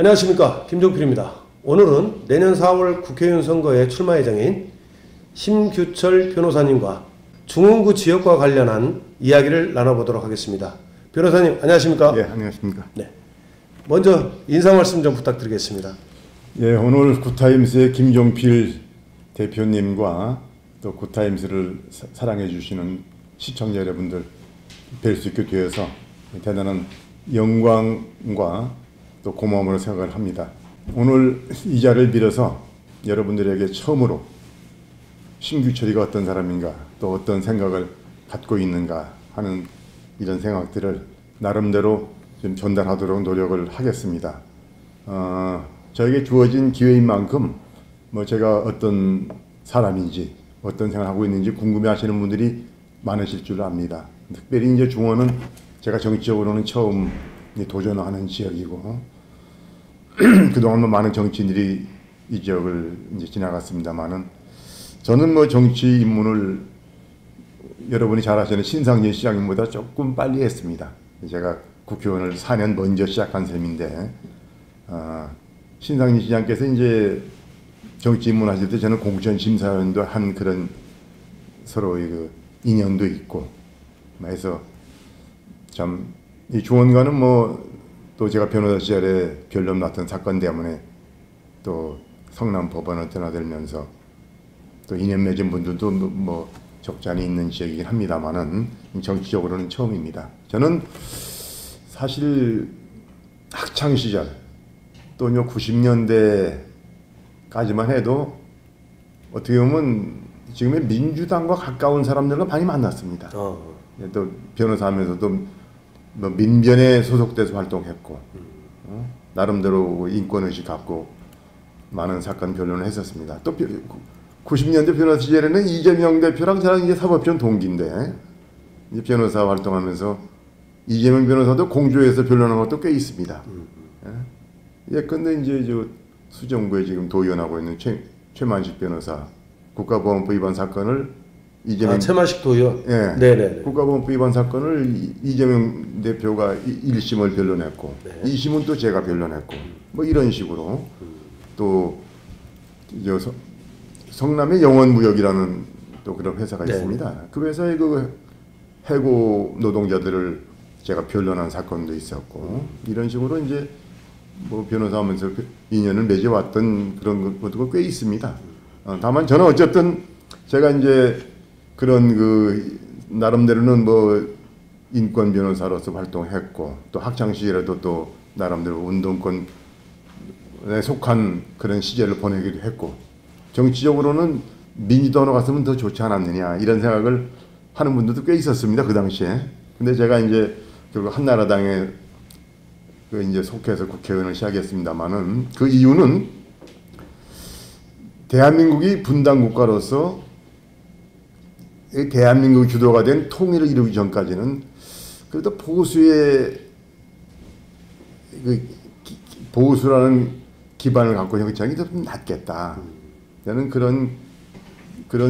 안녕하십니까, 김종필입니다. 오늘은 내년 4월 국회의원 선거의 출마 예정인 심규철 변호사님과 중흥구 지역과 관련한 이야기를 나눠보도록 하겠습니다. 변호사님 안녕하십니까? 예, 안녕하십니까? 네. 먼저 인사 말씀 좀 부탁드리겠습니다. 예, 오늘 굿타임스의 김종필 대표님과 또 굿타임스를 사랑해 주시는 시청자 여러분들 뵐 수 있게 되어서 대단한 영광과 또 고마움으로 생각을 합니다. 오늘 이 자리를 빌어서 여러분들에게 처음으로 심규철이가 어떤 사람인가, 또 어떤 생각을 갖고 있는가 하는 이런 생각들을 나름대로 좀 전달하도록 노력을 하겠습니다. 저에게 주어진 기회인 만큼 제가 어떤 사람인지 어떤 생각을 하고 있는지 궁금해하시는 분들이 많으실 줄 압니다. 특별히 이제 중원은 제가 정치적으로는 처음 도전하는 지역이고 그동안 많은 정치인들이 이 지역을 이제 지나갔습니다만은 저는 정치 입문을 여러분이 잘 아시는 신상진 시장님보다 조금 빨리 했습니다. 제가 국회의원을 4년 먼저 시작한 셈인데 신상진 시장께서 이제 정치 입문하실 때 저는 공천심사위원도 한 그런 서로의 그 인연도 있고 해서 참 이 중원과는 또 제가 변호사 시절에 별로 났던 사건 때문에 또 성남 법원을 드나들면서 또 인연 맺은 분들도 적지 않이 있는 지역이긴 합니다만은 정치적으로는 처음입니다. 저는 사실 학창 시절 또 90년대까지만 해도 어떻게 보면 지금의 민주당과 가까운 사람들과 많이 만났습니다. 또 변호사하면서도 민변에 소속돼서 활동했고 나름대로 인권의식 갖고 많은 사건 변론을 했었습니다. 또 90년대 변호사 시절에는 이재명 대표랑 저랑 이제 사법전 동기인데 이제 변호사 활동하면서 이재명 변호사도 공주에서 변론한 것도 꽤 있습니다. 예컨대 이제 수정구에 지금 도의원하고 있는 최만식 변호사 국가보안법 위반 사건을 이재명 최만식 도의원. 예, 네네. 국가보안법 위반 사건을 이재명 대표가 1심을 변론했고 2심은 또 제가 변론했고 이런 식으로 또 성남의 영원무역이라는 또 그런 회사가 있습니다. 그 회사의 그 해고 노동자들을 제가 변론한 사건도 있었고 이런 식으로 이제 변호사하면서 인연을 맺어왔던 그런 것도 꽤 있습니다. 다만 저는 어쨌든 제가 이제 그런 나름대로는 인권 변호사로서 활동했고 또 학창 시절에도 또 나름대로 운동권에 속한 그런 시절을 보내기도 했고 정치적으로는 민주당으로 갔으면 더 좋지 않았느냐 이런 생각을 하는 분들도 꽤 있었습니다. 그 당시에. 근데 제가 이제 결국 한나라당에 이제 속해서 국회의원을 시작했습니다만은 그 이유는 대한민국이 분단 국가로서 대한민국이 주도가 된 통일을 이루기 전까지는 그래도 보수라는 기반을 갖고 형성이 좀 낫겠다. 저는 그런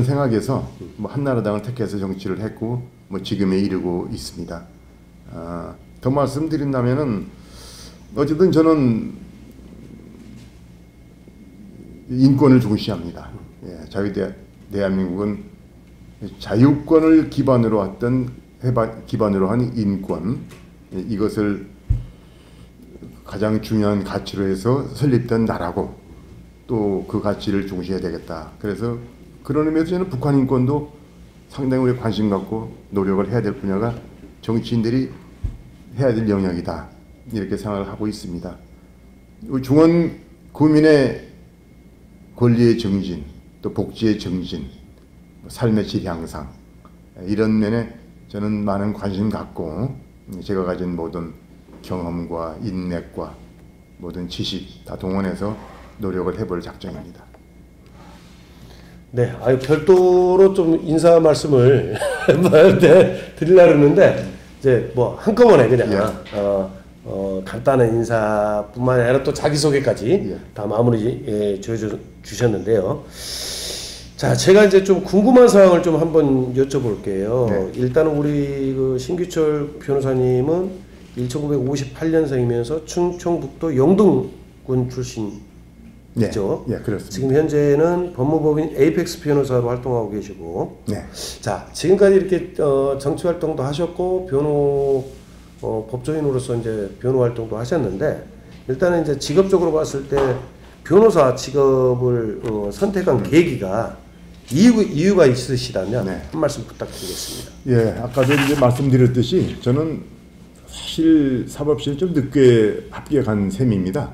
생각에서 한나라당을 택해서 정치를 했고 지금에 이르고 있습니다. 더 말씀드린다면은 어쨌든 저는 인권을 중시합니다. 대한민국은 자유권을 기반으로 한 인권 이것을 가장 중요한 가치로 해서 설립된 나라고 또 그 가치를 중시해야 되겠다. 그래서 그런 의미에서 저는 북한 인권도 상당히 우리 관심 갖고 노력을 해야 될 분야가 정치인들이 해야 될 영역이다. 이렇게 생각을 하고 있습니다. 중원 국민의 권리의 증진, 또 복지의 증진, 삶의 질 향상 이런 면에 저는 많은 관심 갖고 제가 가진 모든 경험과 인맥과 모든 지식 다 동원해서 노력을 해볼 작정입니다. 네, 별도로 좀 인사 말씀을 드리려고 했는데 이제 한꺼번에 그냥 간단한 인사뿐만 아니라 또 자기소개까지 다 마무리 주셨는데요. 자, 제가 이제 좀 궁금한 사항을 좀 한번 여쭤볼게요. 일단은 우리 심규철 변호사님은 1958년생이면서 충청북도 영동 법무법인 출신이죠. 예, 그렇습니다. 지금 현재는 법무법인 에이펙스 변호사로 활동하고 계시고, 네. 자 지금까지 이렇게 정치 활동도 하셨고 법조인으로서 이제 변호 활동도 하셨는데, 일단은 이제 직업적으로 봤을 때 변호사 직업을 선택한 계기가 이유가 있으시다면 네. 한 말씀 부탁드리겠습니다. 예, 아까도 이제 말씀드렸듯이 저는 사실 사법시에 좀 늦게 합격한 셈입니다.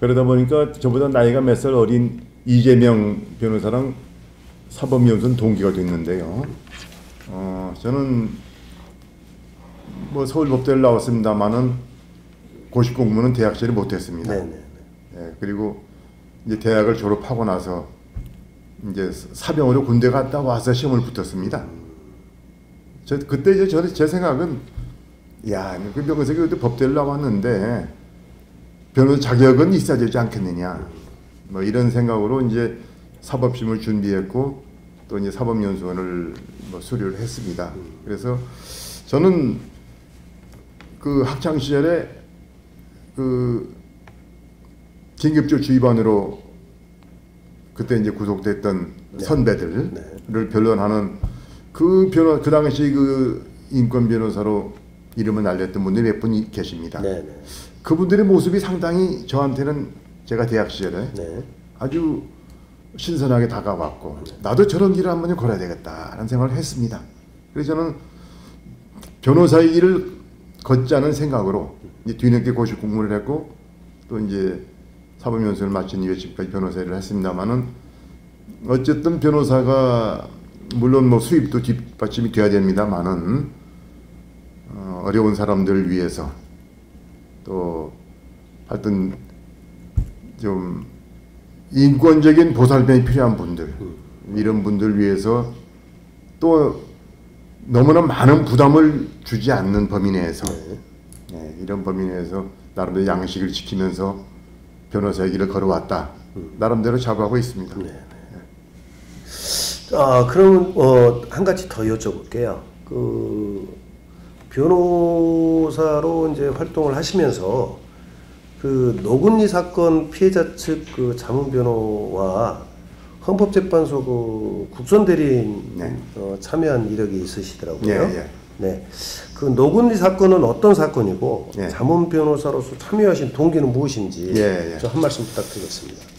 그러다 보니까 저보다 나이가 몇 살 어린 이재명 변호사랑 사법연수원 동기가 됐는데요. 저는 뭐 서울법대를 나왔습니다만은 고시 공부는 대학 시절에 못했습니다. 네네. 예, 그리고 이제 대학을 졸업하고 나서 이제 사병으로 군대 갔다 와서 시험을 붙었습니다. 그때 이제 제 생각은, 야, 그 변호사가 그때 법대를 나왔는데 변호사 자격은 있어야 되지 않겠느냐, 뭐 이런 생각으로 이제 사법시험을 준비했고 또 이제 사법연수원을 뭐 수료를 했습니다. 그래서 저는 그 학창 시절에 그 긴급조치위반으로 그때 이제 구속됐던 네. 선배들을 변론하는 그 당시 그 인권 변호사로 이름을 날렸던 분들이 몇 분 계십니다. 네네. 그분들의 모습이 상당히 저한테는 제가 대학 시절에 네. 아주 신선하게 다가왔고, 나도 저런 길을 한번 걸어야 되겠다라는 생각을 했습니다. 그래서 저는 변호사의 길을 걷자는 생각으로 이제 뒤늦게 고시 공부를 했고 또 이제 사법연수를 마친 이후에 지금까지 변호사 일을 했습니다만은, 어쨌든 변호사가 물론 뭐 수입도 뒷받침이 돼야 됩니다만은 어려운 사람들을 위해서 또 하여튼 좀 인권적인 보살핌이 필요한 분들, 이런 분들 위해서 또 너무나 많은 부담을 주지 않는 범위 내에서 네, 이런 범위 내에서 나름대로 양식을 지키면서 변호사의 길을 걸어왔다. 나름대로 자부하고 있습니다. 네. 그러면 한 가지 더 여쭤볼게요. 그 변호사로 이제 활동을 하시면서 그 노근리 사건 피해자 측 그 자문 변호와 헌법재판소 그 국선 대리인 네. 참여한 이력이 있으시더라고요. 예. 네. 그 노근리 사건은 어떤 사건이고 예. 자문 변호사로서 참여하신 동기는 무엇인지 예. 좀 한 말씀 부탁드리겠습니다.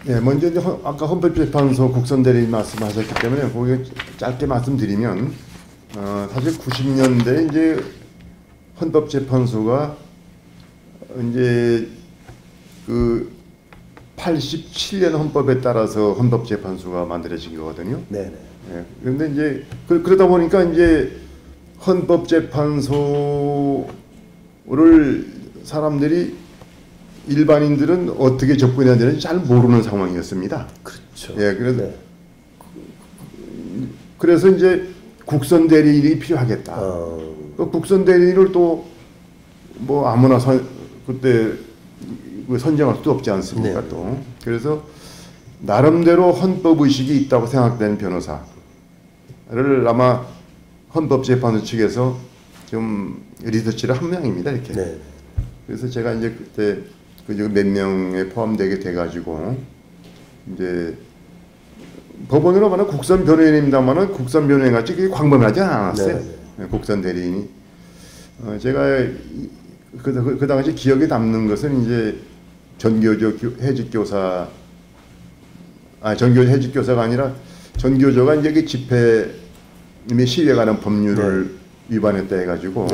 네, 먼저 이제 아까 헌법재판소 국선 대리인 말씀하셨기 때문에 거기 짧게 말씀드리면, 사실 90년대 이제 헌법재판소가 이제 그 87년 헌법에 따라서 헌법재판소가 만들어진 거거든요. 네네. 예, 그런데 이제 그러다 보니까 이제 헌법재판소를 사람들이, 일반인들은 어떻게 접근해야 되는지 잘 모르는 상황이었습니다. 그렇죠. 예, 그래서 네. 그래서 이제 국선 대리인이 필요하겠다. 그 국선 대리인을 또 뭐 아무나 그때 선정할 수도 없지 않습니까? 네. 또 그래서 나름대로 헌법 의식이 있다고 생각되는 변호사를 아마 헌법재판소 측에서 좀 리서치를 한 명입니다. 이렇게. 네. 그래서 제가 이제 그때 몇 명에 포함되게 돼가지고 이제 법원으로 말하면 국선 변호인입니다만은 국선 변호인 같이 그게 광범하지 않았어요. 네. 국선 대리인이. 제가 그 당시 기억에 남는 것은 이제 전교조 해직교사, 전교조 해직교사가 아니라 전교조가 이제 그 집회 시위에 관한 법률을 위반했다 해가지고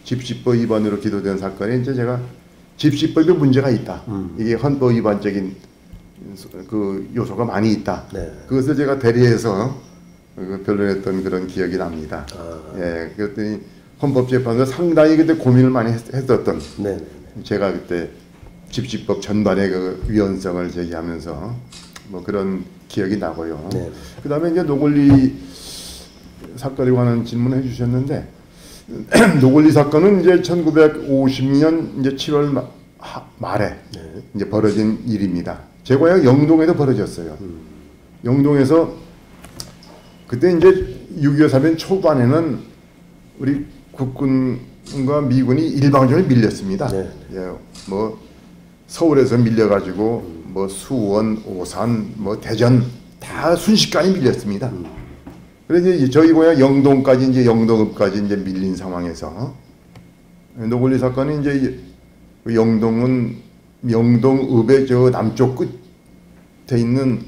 집시법 위반으로 기소된 사건에 이제 제가 집시법에 문제가 있다. 이게 헌법 위반적인 그 요소가 많이 있다. 네. 그것을 제가 대리해서 변론했던 그런 기억이 납니다. 예, 그랬더니 헌법재판소가 상당히 그때 고민을 많이 했었던. 네. 제가 그때 집시법 전반의 그 위헌성을 제기하면서 뭐 그런 기억이 나고요. 네. 그다음에 이제 노골리 사건에 관한 질문을 해주셨는데, 노골리 사건은 이제 1950년 이제 7월 말에 이제 벌어진 일입니다. 제 고향 영동에서 벌어졌어요. 영동에서 그때 이제 6.25 사변 초반에는 우리 국군과 미군이 일방적으로 밀렸습니다. 네. 예, 뭐 서울에서 밀려가지고 뭐 수원, 오산, 뭐 대전 다 순식간에 밀렸습니다. 그래서 이제 저희 고향 영동까지 이제 영동읍까지 이제 밀린 상황에서 노골리 사건이 이제 그 영동읍의 저 남쪽 끝에 있는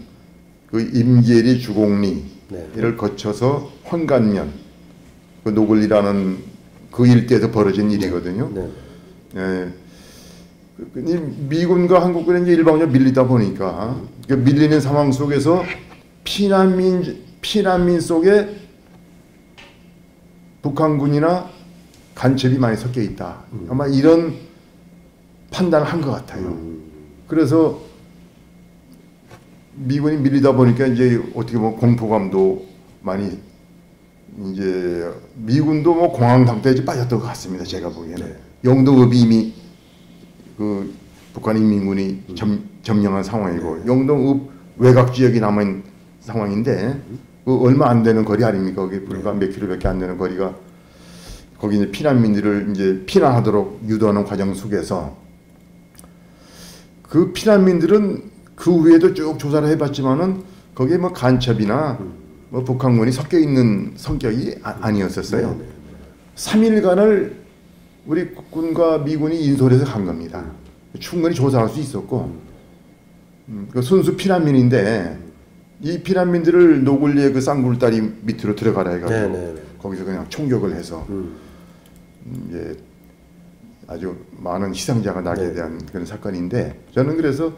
그 임계리 주곡리를 네. 거쳐서 황간면 그 노골리라는 그 일대에서 벌어진 일이거든요. 네. 예. 이 미군과 한국군이 이제 일방적으로 밀리다 보니까 그 밀리는 상황 속에서 피난민 속에 북한군이나 간첩이 많이 섞여 있다. 아마 이런 판단을 한 것 같아요. 그래서 미군이 밀리다 보니까 이제 어떻게 보면 공포감도 많이 이제 미군도 뭐 공황 상태에 빠졌던 것 같습니다. 제가 보기에는 네. 영동읍이 이미 그 북한 인민군이 점령한 상황이고 영동읍 외곽 지역이 남은 상황인데 그 얼마 안 되는 거리 아닙니까? 거기 불과 몇 킬로밖에 안 되는 거리가 거기 이제 피난민들을 이제 피난하도록 유도하는 과정 속에서 그 피난민들은 그 후에도 쭉 조사를 해봤지만은 거기에 뭐 간첩이나 뭐 북한군이 섞여 있는 성격이 아니었었어요. 3일간을 우리 국군과 미군이 인솔해서 간 겁니다. 충분히 조사할 수 있었고 그 순수 피난민인데 이 피난민들을 노골리의 그 쌍굴다리 밑으로 들어가라 해가지고 거기서 그냥 총격을 해서 이제 아주 많은 희생자가 나게 대한 그런 사건인데 저는 그래서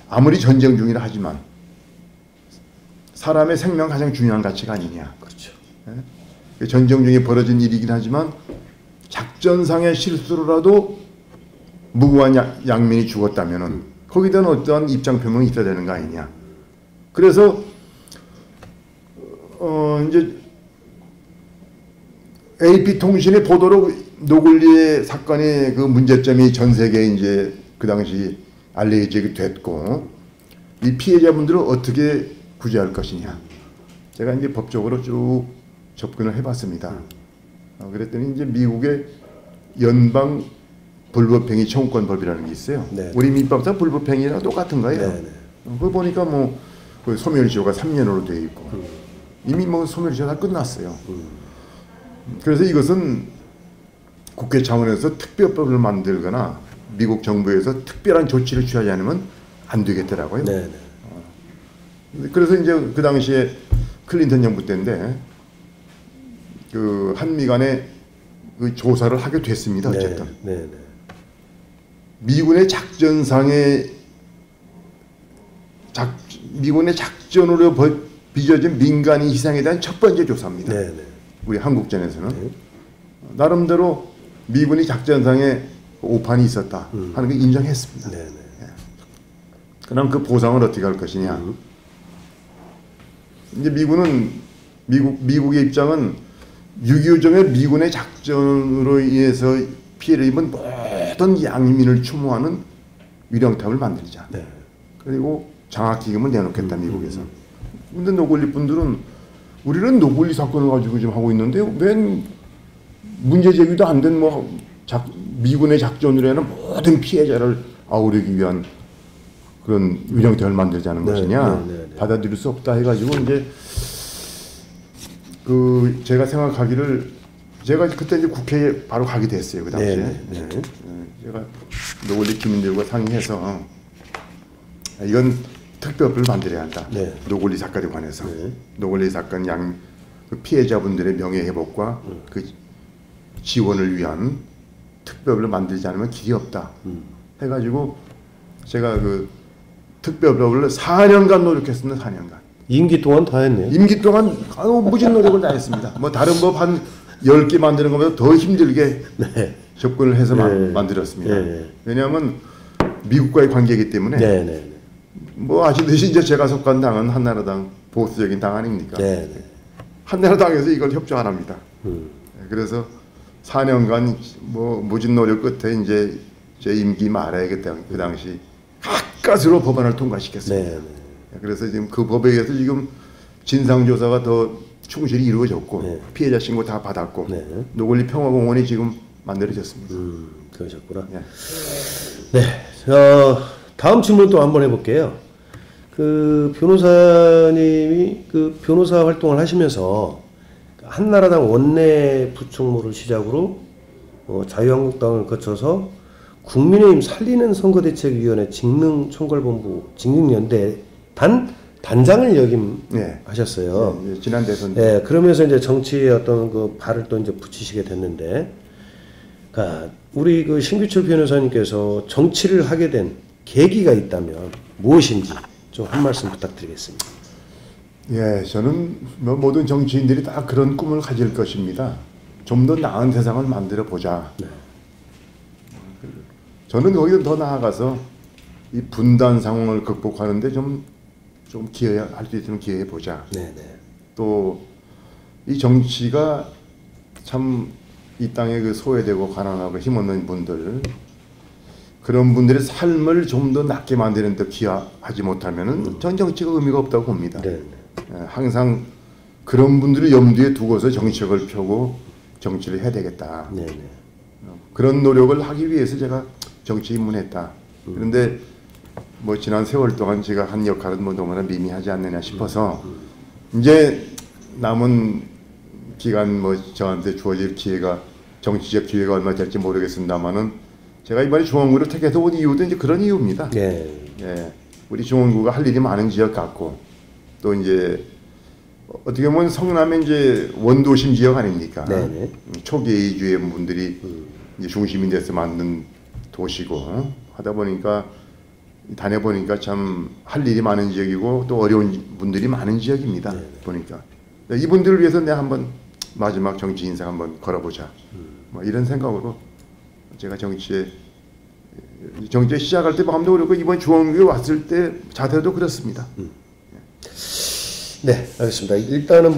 아무리 전쟁 중이라 하지만 사람의 생명 가장 중요한 가치가 아니냐. 그렇죠. 예? 전쟁 중에 벌어진 일이긴 하지만 작전상의 실수로라도 무고한 양민이 죽었다면은 거기에 대한 어떠한 입장 표명이 있어야 되는 거 아니냐. 그래서 이제 AP 통신의 보도로 노골리의 사건의 그 문제점이 전 세계에 이제 그 당시 알려지게 됐고 이 피해자분들을 어떻게 구제할 것이냐. 제가 이제 법적으로 쭉 접근을 해봤습니다. 그랬더니 이제 미국의 연방 불법행위 청구권법이라는 게 있어요. 네. 우리 민법상 불법행위랑 똑같은 거예요. 네. 그걸 보니까 뭐 그 소멸시효가 3년으로 되어 있고 이미 뭐 소멸시효 다 끝났어요. 그래서 이것은 국회 차원에서 특별법을 만들거나 미국 정부에서 특별한 조치를 취하지 않으면 안 되겠더라고요. 네. 그래서 이제 그 당시에 클린턴 정부 때인데 그 한미 간에 그 조사를 하게 됐습니다. 어쨌든 미군의 작전상의 미군의 작전으로 빚어진 민간인 희생에 대한 첫 번째 조사입니다. 우리 한국전에서는 나름대로 미군이 작전상에 오판이 있었다 하는 걸 인정했습니다. 그럼 그 보상을 어떻게 할 것이냐. 이제 미국의 입장은 6.25전에 미군의 작전으로 인해서 피해를 입은 모든 양민을 추모하는 위령탑을 만들자. 그리고 장학기금을 내놓겠다 미국에서. 근데 노골리 분들은 우리는 노골리 사건을 가지고 지금 하고 있는데 웬 문제 제기도 안 된 뭐 미군의 작전으로 하는 모든 피해자를 아우르기 위한 그런 위령탑을 만들자는 것이냐 받아들일 수 없다 해가지고 이제 그 제가 생각하기를 제가 그때 이제 국회에 바로 가게 됐어요. 그 당시에 제가 노골리 주민들과 상의해서 이건 특별법을 만들어야 한다. 노골리 사건에 관해서 노골리 사건 그 피해자분들의 명예회복과 그 지원을 위한 특별법을 만들지 않으면 길이 없다. 해가지고 제가 그 특별법을 4년간 노력했습니다. 4년간. 임기 동안 다 했네요. 임기 동안 무진 노력을 다 했습니다. 뭐 다른 법 한 10개 만드는 것보다 더 힘들게 접근을 해서 만들었습니다. 왜냐하면 미국과의 관계이기 때문에 뭐 아시듯이 이제 제가 속한 당은 한나라당 보수적인 당 아닙니까? 한나라당에서 이걸 협조 안 합니다. 그래서 4년간 뭐 무진 노력 끝에 이제 제 임기 말아야겠다. 그 당시 가까스로 법안을 통과시켰습니다. 그래서 지금 그 법에 의해서 지금 진상조사가 더 충실히 이루어졌고 피해자 신고 다 받았고 노골리 평화공원이 지금 만들어졌습니다. 그러셨구나. 네. 네. 다음 질문 또 한번 해볼게요. 그 변호사님이 그 변호사 활동을 하시면서 한나라당 원내 부총무를 시작으로 자유한국당을 거쳐서 국민의힘 살리는 선거대책위원회 직능총괄본부 직능연대 단장을 역임하셨어요. 예, 지난 대선. 예, 그러면서 이제 정치에 어떤 그 발을 또 이제 붙이시게 됐는데, 그러니까 우리 그 신규철 변호사님께서 정치를 하게 된 계기가 있다면 무엇인지 좀 한 말씀 부탁드리겠습니다. 예, 저는 뭐 모든 정치인들이 다 그런 꿈을 가질 것입니다. 좀 더 나은 세상을 만들어 보자. 네. 저는 거기서 더 나아가서 이 분단 상황을 극복하는데 좀 기여할 수 있으면 기여해 보자. 네네. 또 이 정치가 참 이 땅에 그 소외되고 가난하고 힘없는 분들, 그런 분들의 삶을 좀 더 낫게 만드는 데 기여하지 못하면은 전 정치가 의미가 없다고 봅니다. 네. 항상 그런 분들을 염두에 두고서 정책을 펴고 정치를 해야 되겠다. 네네. 그런 노력을 하기 위해서 제가 정치에 입문했다. 그런데 뭐 지난 세월 동안 제가 한 역할은 뭐 너무나 미미하지 않느냐 싶어서 이제 남은 기간 뭐 저한테 주어질 기회가, 정치적 기회가 얼마 될지 모르겠습니다만은 제가 이번에 중원구를 택해서 온 이유도 이제 그런 이유입니다. 네. 예, 우리 중원구가 할 일이 많은 지역 같고, 또 이제 어떻게 보면 성남의 이제 원도심 지역 아닙니까? 네네. 초계주의 분들이 이제 중심이 돼서 만든 도시고 하다 보니까 다녀보니까 참 할 일이 많은 지역이고 또 어려운 분들이 많은 지역입니다. 네네. 보니까 이분들을 위해서 내가 한번 마지막 정치 인생 한번 걸어보자. 뭐 이런 생각으로 제가 정치에 시작할 때 마음도 그렇고 이번 중원구에 왔을 때 자세도 그렇습니다. 네, 알겠습니다. 일단은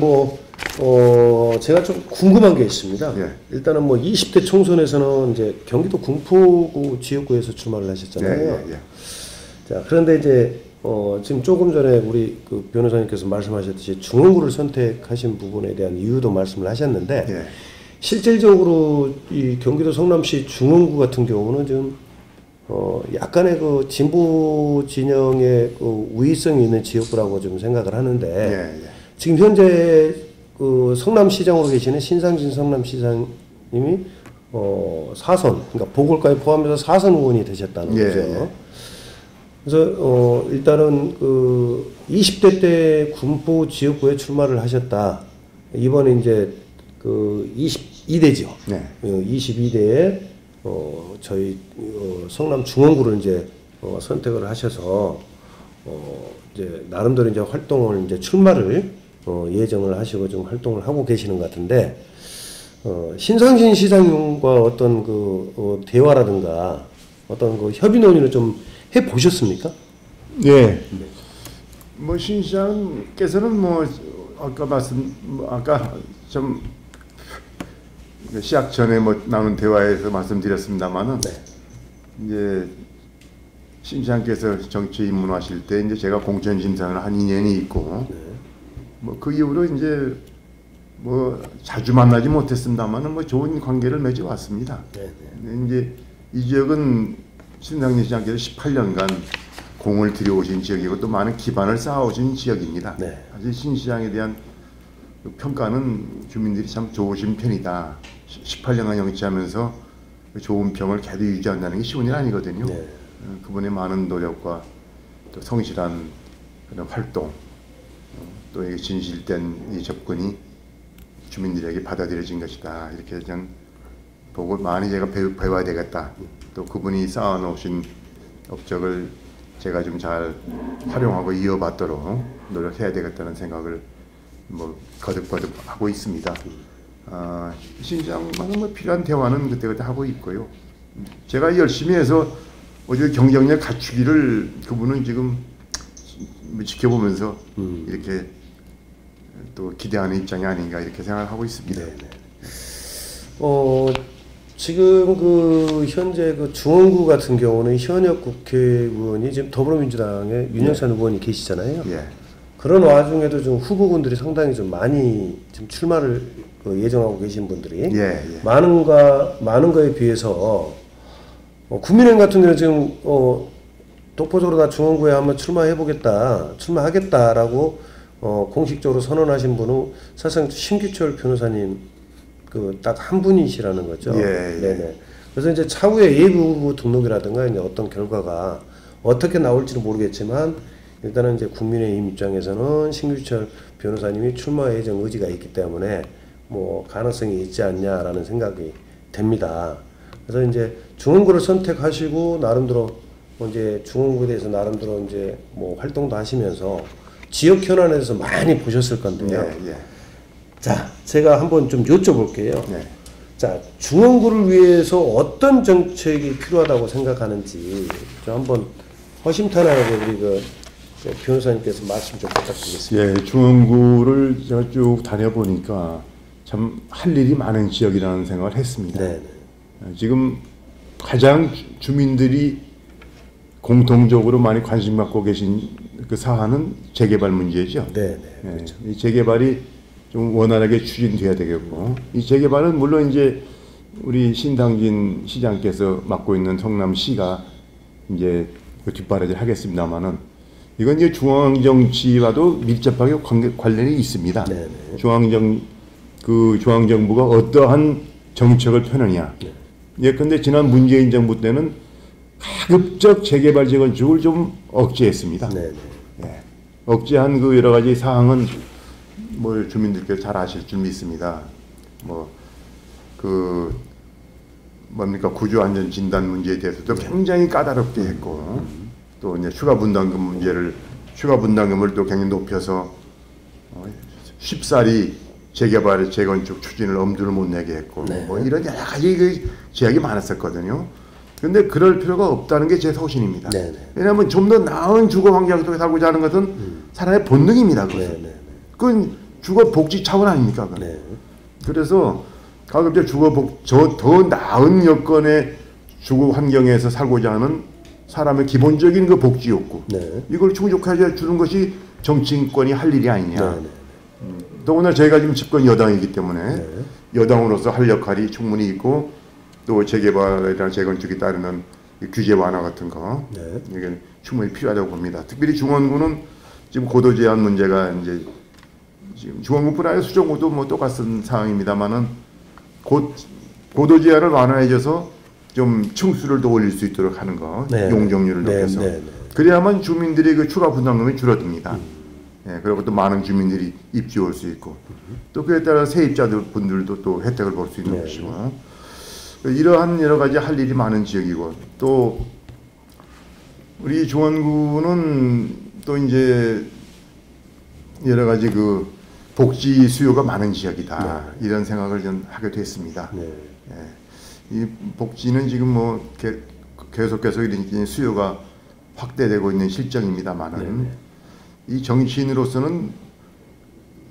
제가 좀 궁금한 게 있습니다. 예. 일단은 20대 총선에서는 이제 경기도 군포구 지역구에서 출마를 하셨잖아요. 예. 자, 그런데 이제 지금 조금 전에 우리 그 변호사님께서 말씀하셨듯이 중원구를 선택하신 부분에 대한 이유도 말씀을 하셨는데, 예. 실질적으로 이 경기도 성남시 중원구 같은 경우는 지금 약간의 그 진보 진영의 그 우위성이 있는 지역구라고 좀 생각을 하는데, 예. 지금 현재 그 성남시장으로 계시는 신상진 성남시장님이 4선, 그러니까 보궐까지 포함해서 4선 의원이 되셨다는 거죠. 예. 그래서 일단은 그 20대 때 군포 지역구에 출마를 하셨다. 이번에 이제 그 22대죠. 네. 22대에 저희 성남 중원구를 이제 선택을 하셔서 이제 나름대로 이제 활동을 이제 출마를 예정을 하시고 좀 활동을 하고 계시는 것 같은데, 신상진 시장님과 어떤 그 대화라든가 어떤 그 협의 논의를 좀 해 보셨습니까? 예. 뭐 신 시장께서는 아까 좀 시작 전에 나눈 대화에서 말씀드렸습니다만은, 네. 이제 신 시장께서 정치에 입문하실 때 이제 제가 공천 심사를 한 2년이 있고, 그 이후로 이제 자주 만나지 못했습니다만은 좋은 관계를 맺어 왔습니다. 네. 근데 이제 이 지역은 신상진 시장께서 18년간 공을 들여오신 지역이고 또 많은 기반을 쌓아오신 지역입니다. 네. 사실 신 시장에 대한 평가는 주민들이 참 좋으신 편이다. 18년간 정치하면서 좋은 평을 계속 유지한다는 게 쉬운 일 아니거든요. 네. 그분의 많은 노력과 또 성실한 그런 활동, 또 이게 진실된 이 접근이 주민들에게 받아들여진 것이다. 이렇게 그냥 보고 많이 제가 배워야 되겠다. 또 그분이 쌓아놓으신 업적을 제가 좀 잘 활용하고 이어받도록 노력해야 되겠다는 생각을 거듭거듭 하고 있습니다. 신장만은 필요한 대화는 그때그때 하고 있고요. 제가 열심히 해서 어제 경쟁력 갖추기를 그분은 지금 지켜보면서 이렇게 또 기대하는 입장이 아닌가 이렇게 생각하고 있습니다. 네네. 지금 그 현재 그 중원구 같은 경우는 현역 국회의원이 지금 더불어민주당의 윤영찬 의원이 계시잖아요. 예. 그런 와중에도 좀 후보군들이 상당히 좀 많이 지금 출마를 예정하고 계신 분들이 예. 많은 거에 비해서 국민의힘 같은 경우는 지금 독보적으로 다 중원구에 한번 출마하겠다라고 공식적으로 선언하신 분은 사실상 심규철 변호사님 그 딱 한 분이시라는 거죠. 예, 예. 네네. 그래서 이제 차후에 예비 후보 등록이라든가 이제 어떤 결과가 어떻게 나올지는 모르겠지만 일단은 이제 국민의힘 입장에서는 심규철 변호사님이 출마 예정 의지가 있기 때문에 뭐 가능성이 있지 않냐라는 생각이 됩니다. 그래서 이제 중원구를 선택하시고 나름대로 뭐 이제 중원구에 대해서 나름대로 이제 뭐 활동도 하시면서 지역 현안에 대해서 많이 보셨을 건데요. 예, 예. 자, 제가 한번 좀 여쭤볼게요. 네. 자, 중원구를 위해서 어떤 정책이 필요하다고 생각하는지 좀 한번 허심탄회하게 우리 그 변호사님께서 말씀 좀 부탁드리겠습니다. 예, 중원구를 제가 쭉 다녀보니까 참 할 일이 많은 지역이라는 생각을 했습니다. 네. 지금 가장 주민들이 공통적으로 많이 관심 갖고 계신 그 사안은 재개발 문제죠. 네. 예, 이 재개발이 좀 원활하게 추진돼야 되겠고, 이 재개발은 물론 이제 우리 신당진 시장께서 맡고 있는 성남시가 이제 그 뒷바라지를 하겠습니다만은 이건 이제 중앙정치와도 밀접하게 관련이 있습니다. 네. 중앙정부가 어떠한 정책을 펴느냐. 예컨대 지난 문재인 정부 때는 가급적 재개발 재건축을 좀 억제했습니다. 네. 예. 억제한 그 여러 가지 사항은 뭐 주민들께서 잘 아실 줄 믿습니다. 뭡니까 구조 안전 진단 문제에 대해서도 굉장히 까다롭게 했고, 또 이제 추가 분담금을 또 굉장히 높여서 쉽사리 재개발 재건축 추진을 엄두를 못 내게 했고, 뭐 이런 여러 가지 그 제약이 많았었거든요. 그런데 그럴 필요가 없다는 게 제 소신입니다. 왜냐하면 좀 더 나은 주거 환경 속에 살고자 하는 것은 사람의 본능입니다. 그건 주거 복지 차원 아닙니까? 그래서 가급적 더 나은 여건의 주거 환경에서 살고자 하는 사람의 기본적인 그 복지 욕구, 이걸 충족해 주는 것이 정치인권이 할 일이 아니냐. 더구나 저희가 지금 집권 여당이기 때문에 여당으로서 할 역할이 충분히 있고, 또 재개발이나 재건축에 따르는 규제 완화 같은 거, 이게 충분히 필요하다고 봅니다. 특별히 중원구는 지금 고도 제한 문제가 이제 지금 중원구뿐 아니라 수정구도 뭐 똑같은 상황입니다만은 곧 고도 제한을 완화해줘서 좀 층수를 더 올릴 수 있도록 하는 거, 용적률을 높여서 그래야만 주민들의 그 추가 부담금이 줄어듭니다. 예, 그리고 또 많은 주민들이 입주해 올 수 있고, 또 그에 따라 세입자들 분들도 또 혜택을 볼 수 있는 것이고, 이러한 여러 가지 할 일이 많은 지역이고, 또 우리 중원구는 또 이제 여러 가지 그 복지 수요가 많은 지역이다, 이런 생각을 좀 하게 됐습니다. 예, 이 복지는 지금 뭐 계속해서 이런 수요가 확대되고 있는 실정입니다만은 이 정치인으로서는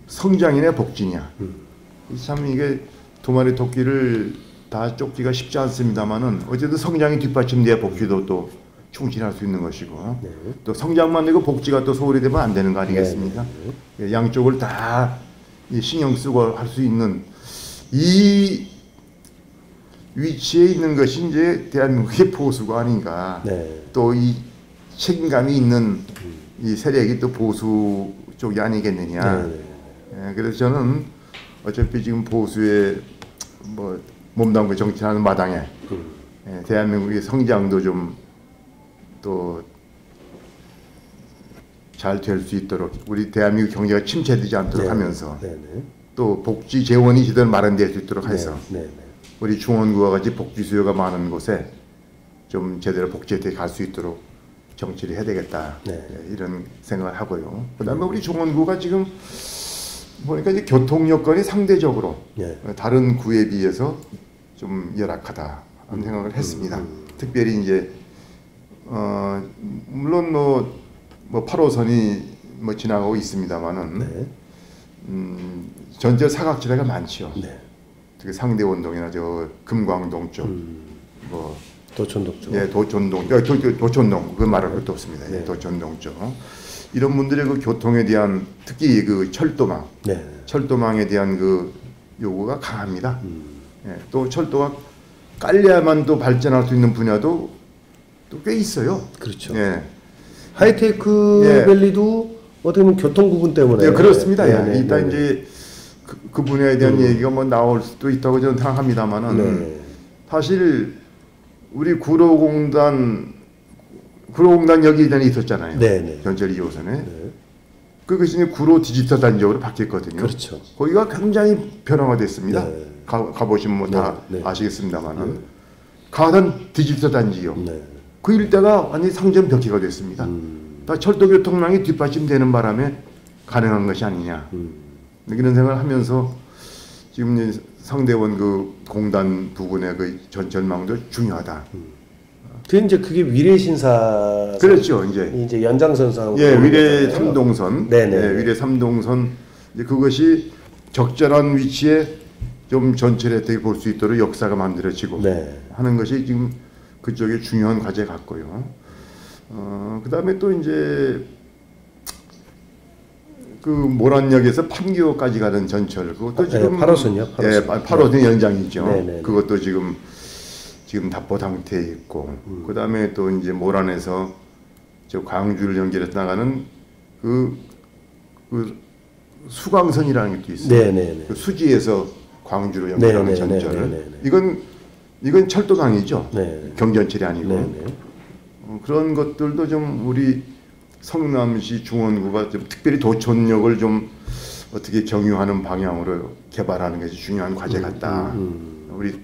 성장이냐 복지냐, 참 이게 두 마리 토끼를 다 쫓기가 쉽지 않습니다만은 어쨌든 성장이 뒷받침돼야 복지도 또 충실할 수 있는 것이고, 또 성장만 되고 복지가 또 소홀히 되면 안 되는 거 아니겠습니까? 양쪽을 다 신경 쓰고 할 수 있는 이 위치에 있는 것이 이제 대한민국의 보수가 아닌가. 또 이 책임감이 있는 이 세력이 또 보수 쪽이 아니겠느냐. 예, 그래서 저는 어차피 지금 보수의 뭐 몸담고 정치하는 마당에 대한민국의 성장도 좀 또 잘 될 수 있도록, 우리 대한민국 경제가 침체되지 않도록 하면서 또 복지 재원이 제대로 마련될 수 있도록 해서 우리 중원구와 같이 복지 수요가 많은 곳에 좀 제대로 복지 혜택이 갈 수 있도록 정치를 해야 되겠다, 이런 생각을 하고요. 그다음에 우리 중원구가 지금 보니까 이제 교통 여건이 상대적으로 다른 구에 비해서 좀 열악하다 하는 생각을 했습니다. 특별히 이제 물론 뭐 8호선이 뭐 지나가고 있습니다만은 전체 사각지대가 많죠. 특히 상대원동이나 저 금광동 쪽, 뭐 도촌동 쪽, 도촌동 그 말할 것도 없습니다. 도촌동 쪽 이런 분들의 그 교통에 대한, 특히 그 철도망에 대한 그 요구가 강합니다. 또 철도가 깔려야만 또 발전할 수 있는 분야도 또 꽤 있어요. 그렇죠. 예. 하이테크 예. 밸리도 어떻게 보면 교통 부분 때문에. 예, 그렇습니다. 네, 네, 일단 네. 이제 그 분야에 대한 얘기가 뭐 나올 수도 있다고 저는 생각합니다만은 네. 사실 우리 구로공단 여기 이전에 있었잖아요. 네, 네. 전철 2호선에. 그것이 이제 구로 디지털 단지역으로 바뀌었거든요. 그렇죠. 거기가 굉장히 변화가 됐습니다. 네. 가보시면 뭐 다 네, 네. 아시겠습니다만은 가산 디지털 단지역. 네. 그 일대가 완전히 상점 벽지가 됐습니다. 다 철도 교통망이 뒷받침되는 바람에 가능한 것이 아니냐. 이런 생각을 하면서 지금 이제 상대원 그 공단 부분의 그 전철망도 중요하다. 그게 위례 신사. 그렇죠. 이제 연장선상. 예, 위례 3동선. 네네. 예, 위례 3동선. 이제 그것이 적절한 위치에 좀 전철 혜택이 볼 수 있도록 역사가 만들어지고 네. 하는 것이 지금 그쪽에 중요한 과제 같고요. 그다음에 또 이제 그 모란역에서 판교까지 가는 전철 그것도 지금 8호선이요? 8호선. 예, 8호선 연장이죠. 네네. 그것도 지금 답보 상태에 있고 그다음에 또 이제 모란에서 저 광주를 연결해서 나가는 그 수광선이라는 것도 있어요. 네네네. 그 수지에서 광주로 연결하는 네네네. 전철. 네네네. 이건 철도망이죠. 네. 경전철이 아니고. 네네. 그런 것들도 좀 우리 성남시 중원구가 좀 특별히 도촌역을 좀 어떻게 경유하는 방향으로 개발하는 것이 중요한 과제 같다. 우리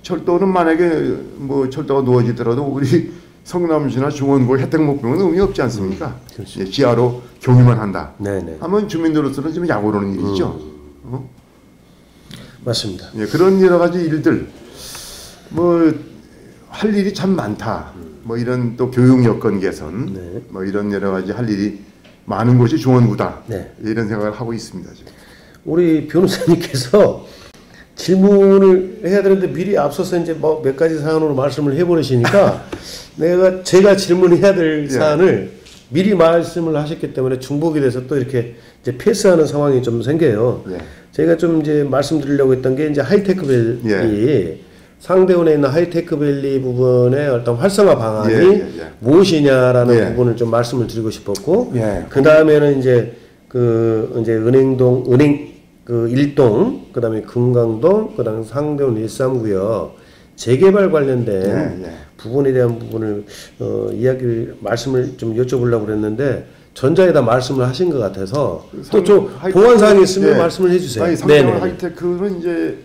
철도는 만약에 뭐 철도가 놓아지더라도 우리 성남시나 중원구 혜택 못 보면 의미 없지 않습니까? 그렇죠. 예, 지하로 경유만 한다. 네네. 하면 주민들로서는 좀 약 오르는 일이죠. 맞습니다. 예, 그런 여러 가지 일들 뭐 할 일이 참 많다. 뭐 이런 또 교육 여건 개선, 네. 뭐 이런 여러 가지 할 일이 많은 곳이 중원구다. 네. 이런 생각을 하고 있습니다. 지금. 우리 변호사님께서 질문을 해야 되는데 미리 앞서서 이제 뭐 몇 가지 사안으로 말씀을 해버리시니까 제가 질문해야 될 예. 사안을 미리 말씀을 하셨기 때문에 중복이 돼서 또 이렇게 이제 패스하는 상황이 좀 생겨요. 예. 제가 좀 이제 말씀드리려고 했던 게 이제 하이테크밸리 예. 상대원에 있는 하이테크밸리 부분의 어떤 활성화 방안이 예. 무엇이냐라는 예. 부분을 좀 말씀을 드리고 싶었고 예. 그 다음에는 이제 이제 은행 그 일동, 그 다음에 금강동, 그 다음에 상대원 139역 재개발 관련된 부분에 대한 부분을 말씀을 좀 여쭤보려고 그랬는데 전자에다 말씀을 하신 것 같아서 또 좀 보완 사항이 있으면 말씀을 해주세요. 아니, 상대원 하이테크는 이제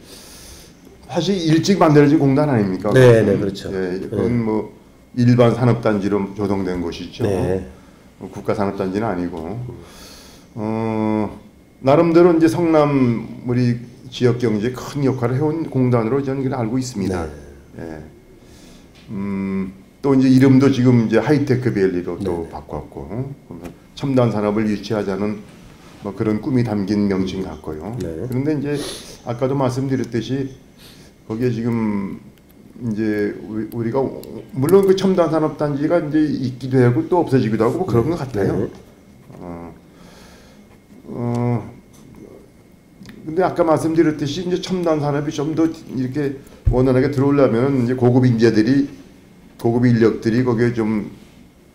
사실 일찍 만들어진 공단 아닙니까? 네네 그렇죠. 예, 그건 뭐 일반 산업단지로 조성된 곳이죠. 네. 국가 산업단지는 아니고 나름대로 이제 성남 우리 지역 경제에 큰 역할을 해온 공단으로 저는 그걸 알고 있습니다. 네. 예. 또 이제 이름도 지금 이제 하이테크밸리로 또 바꿨고 첨단 산업을 유치하자는 뭐 그런 꿈이 담긴 명칭 같고요. 네. 그런데 이제 아까도 말씀드렸듯이 거기에 지금 이제 우리가 물론 그 첨단 산업 단지가 이제 있기도 하고 또 없어지기도 하고 뭐 그런 것 같아요. 근데 아까 말씀드렸듯이 이제 첨단 산업이 좀 더 이렇게 원활하게 들어오려면 이제 고급 인력들이 거기에 좀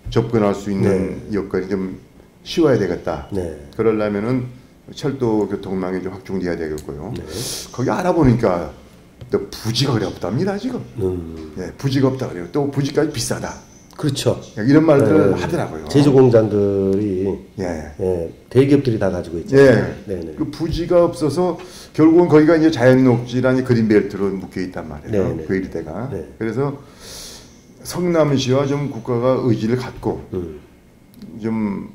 접근할 수 있는 여건이 좀 쉬워야 되겠다. 그러려면은 철도 교통망이 좀 확충돼야 되겠고요. 거기 알아보니까 또 부지가 어렵답니다 지금. 예, 부지가 없다 그래요. 또 부지까지 비싸다. 그렇죠. 이런 말들을 하더라고요. 제조 공장들이 대기업들이 다 가지고 있죠. 그 부지가 없어서 결국은 거기가 이제 자연 녹지라는 그린벨트로 묶여 있단 말이에요. 그 일대가. 그래서 성남시와 좀 국가가 의지를 갖고 좀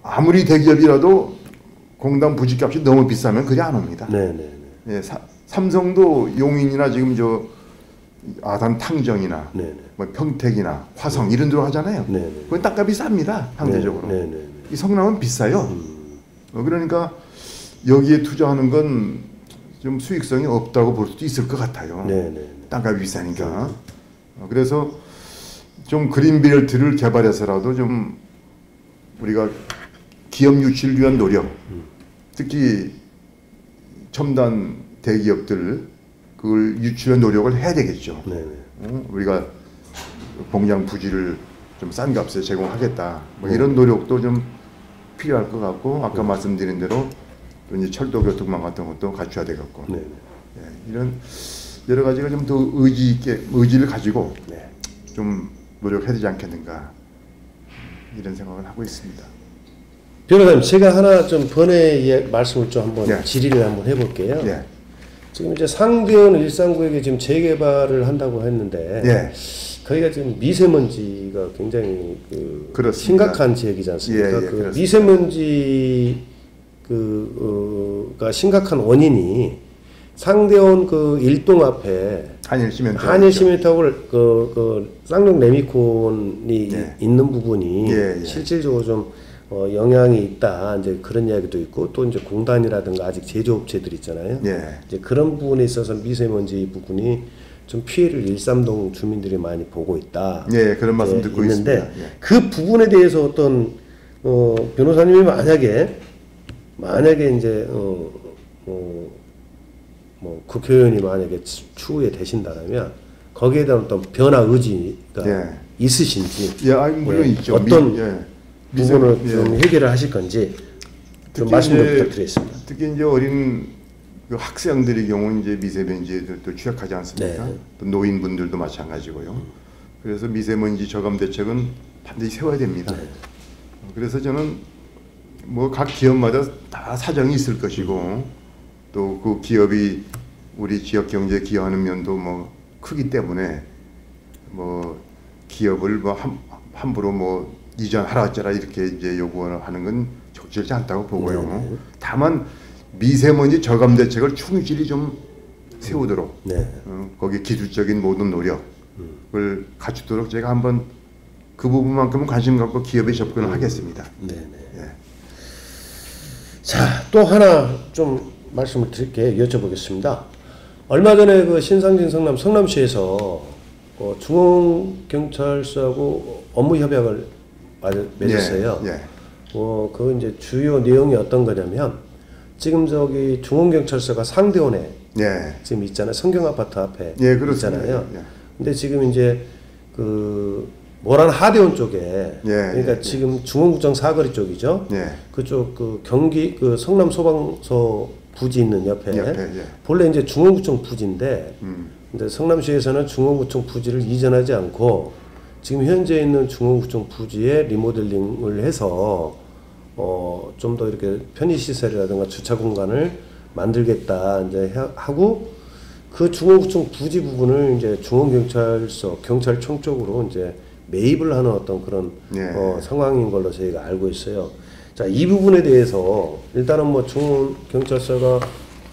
아무리 대기업이라도 공단 부지값이 너무 비싸면 그리 안 옵니다. 예, 삼성도 용인이나 지금 저 아산 탕정이나 뭐 평택이나 화성 이런 데로 하잖아요. 그건 땅값이 쌉니다. 상대적으로. 이 성남은 비싸요. 그러니까 여기에 투자하는 건 좀 수익성이 없다고 볼 수도 있을 것 같아요. 땅값이 비싸니까. 그래서 좀 그린벨트를 개발해서라도 좀 우리가 기업 유치를 위한 노력, 특히 첨단 대기업들 그걸 유치할 노력을 해야 되겠죠. 네네. 우리가 공장 부지를 좀 싼 값에 제공하겠다. 뭐 이런 노력도 좀 필요할 것 같고 아까 말씀드린 대로 또 이제 철도 교통망 같은 것도 갖춰야 되겠고 네네. 예, 이런 여러 가지가 좀 더 의지를 가지고 네. 좀 노력해야 되지 않겠는가 이런 생각을 하고 있습니다. 변호사님, 제가 하나 좀 번외의 말씀을 좀 한번 네. 질의를 한번 해볼게요. 예, 지금 이제 상대원 139에게 지금 재개발을 한다고 했는데 예, 거기가 지금 미세먼지가 굉장히 그 그렇습니다. 심각한 지역이지 않습니까? 예, 예, 그 그렇습니다. 미세먼지 가 심각한 원인이 상대원 그 일동 앞에 한일시멘트하고 그 쌍용 레미콘이 예. 있는 부분이 예, 예. 실질적으로 좀 영향이 있다 이제 그런 이야기도 있고 또 이제 공단이라든가 아직 제조업체들 있잖아요. 예. 이제 그런 부분에 있어서 미세먼지 부분이 좀 피해를 일삼동 주민들이 많이 보고 있다. 예, 그런 말씀 듣고 있는데 있습니다. 예. 그 부분에 대해서 어떤 변호사님이 만약에 이제 뭐 국회의원이 만약에 추후에 되신다면 거기에 대한 어떤 변화 의지가 예. 있으신지 예, 아니, 물론 있죠. 어떤 부분을 예. 좀 해결을 하실 건지 좀 특히 말씀 좀 이제 부탁드리겠습니다. 특히 이제 어린 그 학생들의 경우 이제 미세먼지에 또 취약하지 않습니까? 네. 또 노인분들도 마찬가지고요. 그래서 미세먼지 저감 대책은 반드시 세워야 됩니다. 네. 그래서 저는 뭐 각 기업마다 다 사정이 있을 것이고 또 그 기업이 우리 지역 경제에 기여하는 면도 뭐 크기 때문에 뭐 기업을 뭐 함부로 뭐 이전하라 어쩌라 이렇게 이제 요구하는 건 적절치 않다고 보고요. 네. 다만 미세먼지 저감 대책을 충실히 좀 세우도록 네. 거기 기술적인 모든 노력을 갖추도록 제가 한번 그 부분만큼은 관심 갖고 기업에 접근을 하겠습니다. 네. 예. 자, 또 하나 좀 말씀을 드릴게 여쭤보겠습니다. 얼마 전에 그 신상진 성남시에서 중앙경찰서하고 업무 협약을 맺었어요. 예. 그 이제 주요 내용이 어떤 거냐면 지금 저기 중앙경찰서가 상대원에 예. 지금 있잖아요. 성경아파트 앞에 예, 그렇습니다. 있잖아요. 예. 근데 지금 이제 그 모란 하대원 쪽에 그러니까 예. 지금 중원구청 사거리 쪽이죠. 예. 그쪽 그 경기 그 성남 소방서 부지 있는 옆에 예. 본래 이제 중원구청 부지인데 근데 성남시에서는 중원구청 부지를 이전하지 않고 지금 현재 있는 중원구청 부지에 리모델링을 해서 좀 더 이렇게 편의 시설이라든가 주차 공간을 만들겠다 이제 하고 그 중원구청 부지 부분을 이제 중원경찰서 경찰청 쪽으로 이제 매입을 하는 어떤 그런 상황인 걸로 저희가 알고 있어요. 자, 이 부분에 대해서 일단은 뭐 중원경찰서가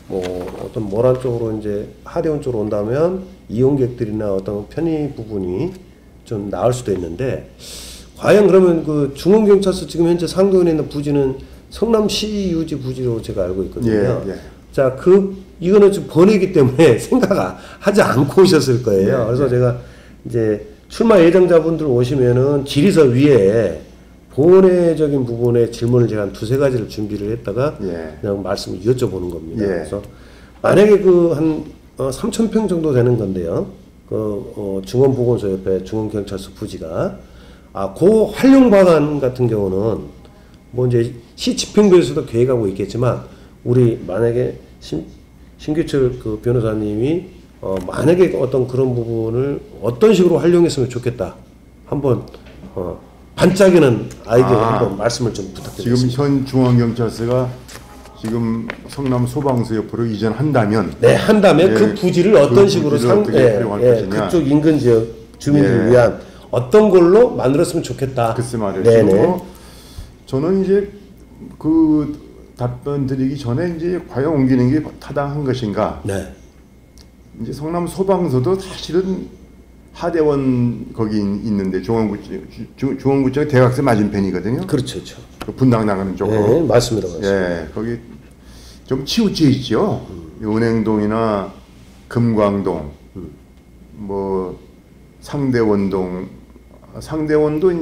뭐 어떤 모란 쪽으로 이제 하대원 쪽으로 온다면 이용객들이나 어떤 편의 부분이 좀 나을 수도 있는데 과연 그러면 그 중원경찰서 지금 현재 상도원에 있는 부지는 성남시 유지 부지로 제가 알고 있거든요. 예. 자, 이거는 좀 번외이기 때문에 생각하지 않고 오셨을 거예요. 그래서 제가 이제 출마 예정자분들 오시면은 질의서 위에 본회적인 부분의 질문을 제가 한 두세 가지를 준비를 했다가 그냥 말씀을 여쭤보는 겁니다. 그래서 만약에 그 한 3,000평 정도 되는 건데요. 중원보건소 옆에 중원경찰서 부지가 그 활용 방안 같은 경우는 뭐 이제 시 집행부에서도 계획하고 있겠지만 우리 만약에 신규철 그 변호사님이 만약에 어떤 그런 부분을 어떤 식으로 활용했으면 좋겠다. 한번 반짝이는 아이디어 한번 말씀을 좀 부탁드리겠습니다. 지금 현 중앙경찰서가 지금 성남 소방서 옆으로 이전한다면 한다면 그 부지를 어떤 식으로 어떻게 활용할 것이냐. 그쪽 인근 지역 주민들을 위한 어떤 걸로 만들었으면 좋겠다. 글쎄 말이죠. 저는 이제 그 답변 드리기 전에 이제 과연 옮기는 게 타당한 것인가. 이제 성남 소방서도 사실은 하대원 거기 있는데 중원구청 대학생 맞은편이거든요. 그렇죠. 그 분당 나가는 쪽으로. 네, 맞습니다. 예, 거기 좀 치우쳐 있죠. 은행동이나 금광동, 뭐 상대원도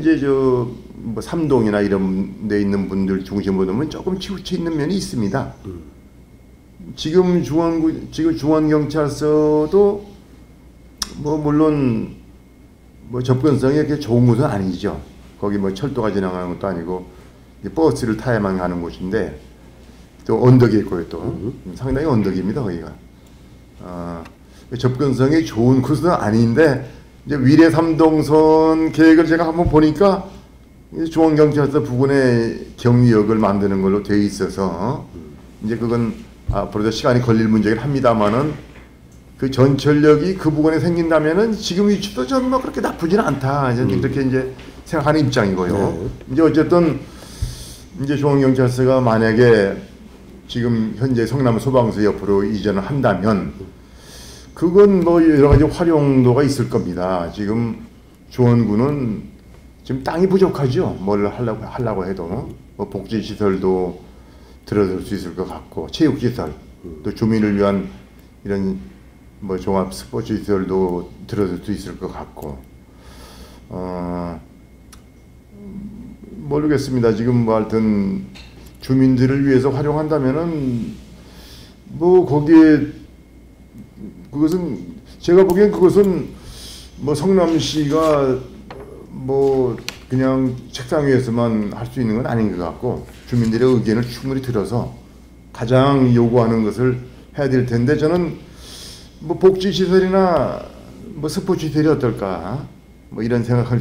이제 뭐 삼동이나 이런 데 있는 분들 중심으로 보면 조금 치우쳐 있는 면이 있습니다. 지금 중원경찰서도 뭐 물론 뭐 접근성이 이렇게 좋은 곳은 아니죠. 거기 뭐 철도가 지나가는 것도 아니고 버스를 타야만 가는 곳인데 또 언덕이 있고요. 또 상당히 언덕입니다. 거기가. 접근성이 좋은 곳은 아닌데 이제 위례 3동선 계획을 제가 한번 보니까 중원경찰서 부근에 경유역을 만드는 걸로 되어 있어서 이제 그건 앞으로도 시간이 걸릴 문제긴 합니다만은 그 전철역이 그 부근에 생긴다면은 지금 위치도 저는 뭐 그렇게 나쁘지는 않다. 이제 그렇게 이제 생각하는 입장이고요. 이제 어쨌든 이제 중원경찰서가 만약에 지금 현재 성남 소방서 옆으로 이전을 한다면 그건 뭐 여러 가지 활용도가 있을 겁니다. 지금 중원구는 지금 땅이 부족하죠. 뭘 하려고 해도 뭐 복지 시설도 들어설 수 있을 것 같고 체육 시설 또 주민을 위한 이런 뭐 종합 스포츠 시설도 들어설 수 있을 것 같고 모르겠습니다. 지금 뭐 하여튼 주민들을 위해서 활용한다면은 뭐 거기에 그것은 제가 보기엔 그것은 뭐 성남시가 뭐 그냥 책상 위에서만 할 수 있는 건 아닌 것 같고 주민들의 의견을 충분히 들어서 가장 요구하는 것을 해야 될 텐데 저는 뭐 복지 시설이나 뭐 스포츠 시설이 어떨까 뭐 이런 생각을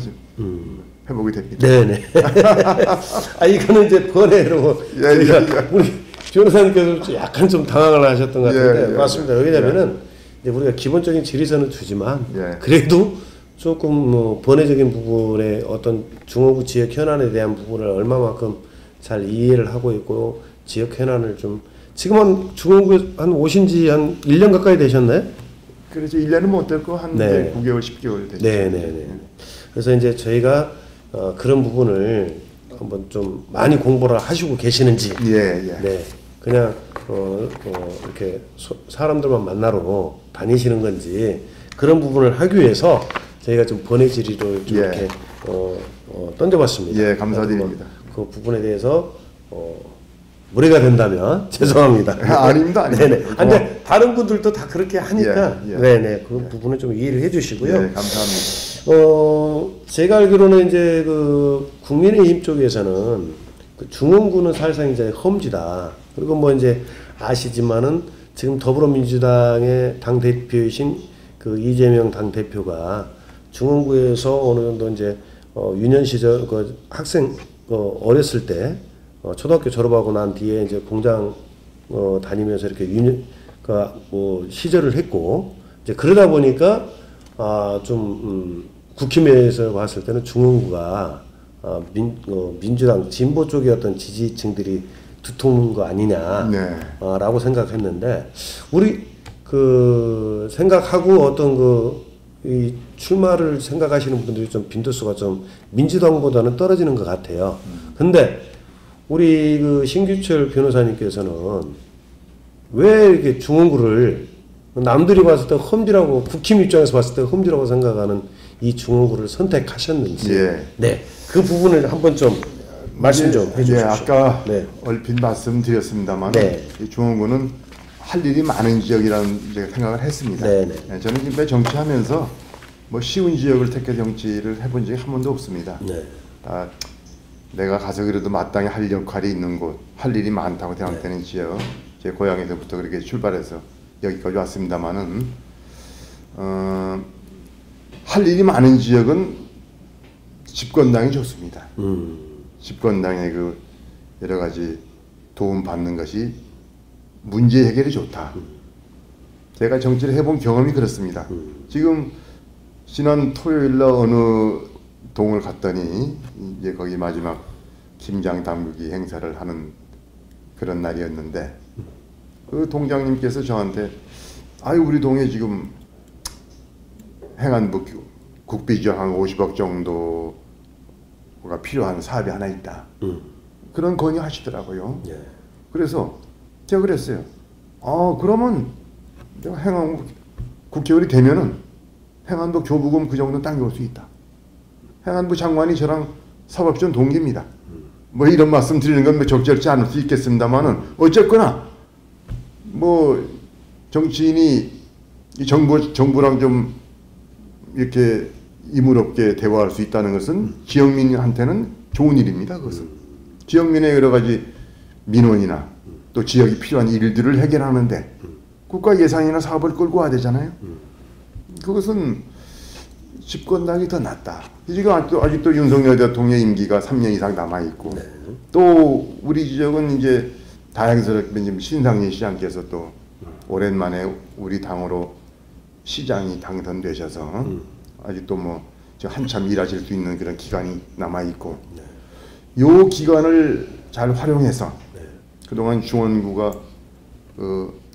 해보게 됩니다. 네네. 이거는 이제 번외로 우리 변호사님께서 약간 좀 당황을 하셨던 것 같은데 맞습니다. 왜냐면은 이제 우리가 기본적인 지리선은 주지만 그래도 조금 뭐 번외적인 부분에 어떤 중원구 지역 현안에 대한 부분을 얼마만큼 잘 이해를 하고 있고 지역 현안을 좀 지금 한 중원구에 한 오신 지 한 1년 가까이 되셨나요? 그렇죠. 1년은 못 됐고 한 9개월, 10개월 됐죠. 네네네. 그래서 이제 저희가 그런 부분을 한번 좀 많이 공부를 하시고 계시는지 네. 그냥 이렇게 사람들만 만나러 다니시는 건지 그런 부분을 하기 위해서 저희가 좀 번외질의를 좀 이렇게 던져봤습니다. 예, 감사드립니다. 그 부분에 대해서 무례가 된다면 죄송합니다. 아닙니다. 네네. 근데 다른 분들도 다 그렇게 하니까 네네 그 부분은 좀 이해를 해주시고요. 네, 감사합니다. 제가 알기로는 이제 그 국민의힘 쪽에서는 그 중원구는 사실상 이제 험지다. 그리고 뭐 이제 아시지만은 지금 더불어민주당의 당 대표이신 그 이재명 당 대표가 중원구에서 어느 정도 이제 유년 시절 그 학생 어렸을 때 초등학교 졸업하고 난 뒤에 이제 공장 다니면서 이렇게 뭐 시절을 했고 이제 그러다 보니까 국힘에서 봤을 때는 중원구가 민주당 진보 쪽의 어떤 지지층들이 두통인 거 아니냐라고 생각했는데 우리 그 생각하고 어떤 이 출마를 생각하시는 분들이 좀 빈도수가 좀 민주당보다는 떨어지는 것 같아요. 근데 우리 그 신규철 변호사님께서는 왜 이렇게 중원구를 남들이 봤을 때 험지라고 국힘 입장에서 봤을 때 험지라고 생각하는 이 중원구를 선택하셨는지 네, 그 부분을 한번 좀 말씀 좀 해주십시오. 아까 얼핏 말씀드렸습니다만 이 중원구는 할 일이 많은 지역이라는 생각을 했습니다. 저는 지금 정치하면서 뭐 쉬운 지역을 택해 정치를 해본 적이 한 번도 없습니다. 내가 가서 그래도 마땅히 할 역할이 있는 곳, 할 일이 많다고 생각되는 지역, 제 고향에서부터 그렇게 출발해서 여기까지 왔습니다만은 할 일이 많은 지역은 집권당이 좋습니다. 집권당의 그 여러 가지 도움 받는 것이 문제 해결이 좋다. 제가 정치를 해본 경험이 그렇습니다. 지금 지난 토요일 날 어느 동을 갔더니 이제 거기 마지막 김장 당국이 행사를 하는 그런 날이었는데 그 동장님께서 저한테 우리 동에 지금 행안부 국비죠 한 50억 정도가 필요한 사업이 하나 있다. 그런 건의하시더라고요. 그래서 제가 그랬어요. 그러면 내가 행안부 국회의원이 되면은 행안부 교부금 그 정도는 당겨올 수 있다. 행안부 장관이 저랑 사법전 동기입니다. 뭐 이런 말씀 드리는 건 적절치 않을 수 있겠습니다만은 어쨌거나 뭐 정치인이 이 정부랑 좀 이렇게 이물없게 대화할 수 있다는 것은 지역민한테는 좋은 일입니다. 그것은 지역민의 여러 가지 민원이나 또 지역이 필요한 일들을 해결하는데 국가 예산이나 사업을 끌고 와야 되잖아요. 그것은 집권당이 더 낫다. 지금 아직도 윤석열 대통령의 임기가 3년 이상 남아 있고 또 우리 지역은 이제 다행스럽게 지금 신상진 시장께서 또 오랜만에 우리 당으로 시장이 당선되셔서 아직도 뭐 한참 일하실 수 있는 그런 기간이 남아 있고 요 기간을 잘 활용해서 그동안 중원구가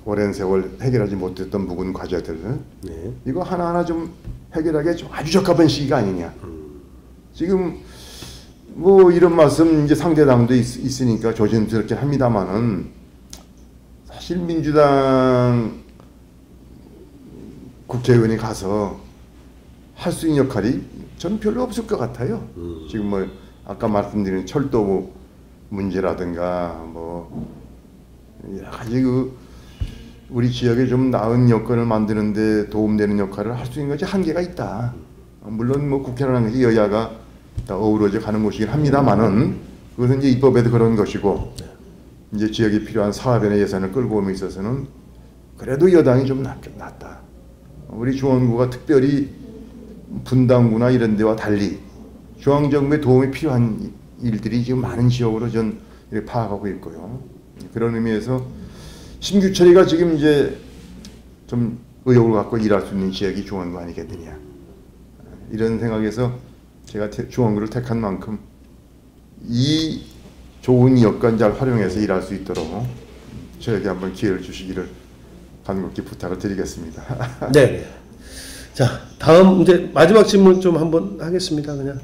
오랜 세월 해결하지 못했던 묵은 과제들 이거 하나하나 좀 해결하기에 좀 아주 적합한 시기가 아니냐. 지금 뭐 이런 말씀 이제 상대당도 있으니까 조심스럽게 합니다만은 사실 민주당 국회의원이 가서 할 수 있는 역할이 전 별로 없을 것 같아요. 지금 뭐 아까 말씀드린 철도 문제라든가 뭐 여러 가지 우리 지역에 좀 나은 여건을 만드는데 도움되는 역할을 할 수 있는 것이 한계가 있다. 물론 뭐 국회라는 것이 여야가 다 어우러져 가는 곳이긴 합니다만은 그것은 이제 입법에도 그런 것이고 이제 지역에 필요한 사업이나 예산을 끌고 오는 데 있어서는 그래도 여당이 좀 낫다. 우리 중원구가 특별히 분당구나 이런 데와 달리 중앙정부의 도움이 필요한 일들이 지금 많은 지역으로 전 이렇게 파악하고 있고요. 그런 의미에서 신규철이가 지금 이제 좀 의욕을 갖고 일할 수 있는 지역이 중원구 아니겠느냐. 이런 생각에서 제가 중원구를 택한 만큼 이 좋은 여건 잘 활용해서 일할 수 있도록 저에게 한번 기회를 주시기를 간곡히 부탁을 드리겠습니다. 네. 자, 다음 이제 마지막 질문 좀 한번 하겠습니다. 그냥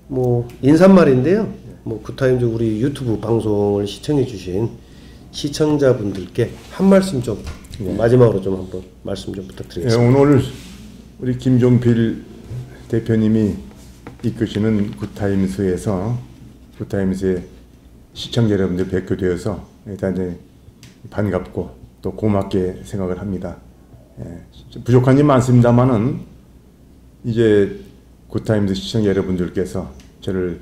뭐 인사말인데요. 뭐 굿타임즈 우리 유튜브 방송을 시청해 주신 시청자분들께 한 말씀 좀 마지막으로 좀 한번 말씀 좀 부탁드리겠습니다. 네, 오늘 우리 김종필 대표님이 이끄시는 굿타임스에서 굿타임스의 시청자 여러분들 뵙게 되어서 대단히 반갑고 또 고맙게 생각을 합니다. 부족한 점 많습니다만은 이제 굿타임스 시청자 여러분들께서 저를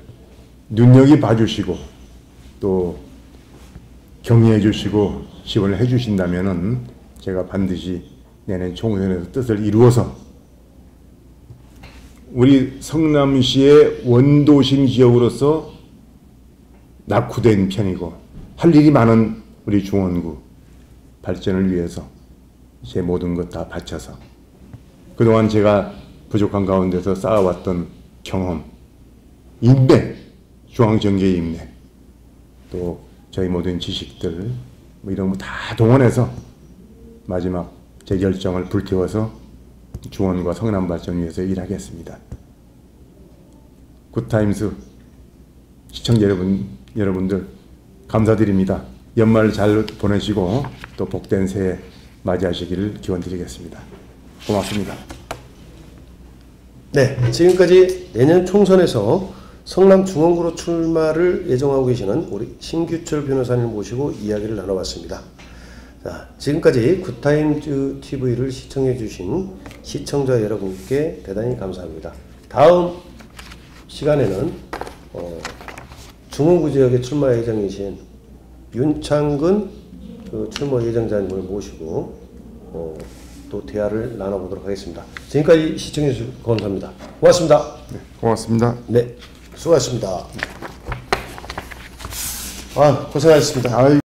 눈여겨 봐주시고 또 격려해 주시고 지원을 해 주신다면은 제가 반드시 내년 총선에서 뜻을 이루어서 우리 성남시의 원도심 지역으로서 낙후된 편이고 할 일이 많은 우리 중원구 발전을 위해서 제 모든 것 다 바쳐서 그동안 제가 부족한 가운데서 쌓아왔던 경험, 인맥, 중앙정계의 인맥, 또 저희 모든 지식들 뭐 이런 거 다 동원해서 마지막 제 열정을 불태워서 중원과 성남 발전 위해서 일하겠습니다. 굿타임스 시청자 여러분들 감사드립니다. 연말 잘 보내시고 또 복된 새해 맞이하시기를 기원드리겠습니다. 고맙습니다. 네, 지금까지 내년 총선에서 성남 중원구로 출마를 예정하고 계시는 우리 신규철 변호사님을 모시고 이야기를 나눠봤습니다. 자, 지금까지 굿타임즈 TV를 시청해 주신 시청자 여러분께 대단히 감사합니다. 다음 시간에는 중원구 지역에 출마 예정이신 윤창근 출마 예정자님을 모시고 또 대화를 나눠보도록 하겠습니다. 지금까지 시청해 주셔서 감사합니다. 고맙습니다. 네, 고맙습니다. 네, 수고하셨습니다. 아, 고생하셨습니다.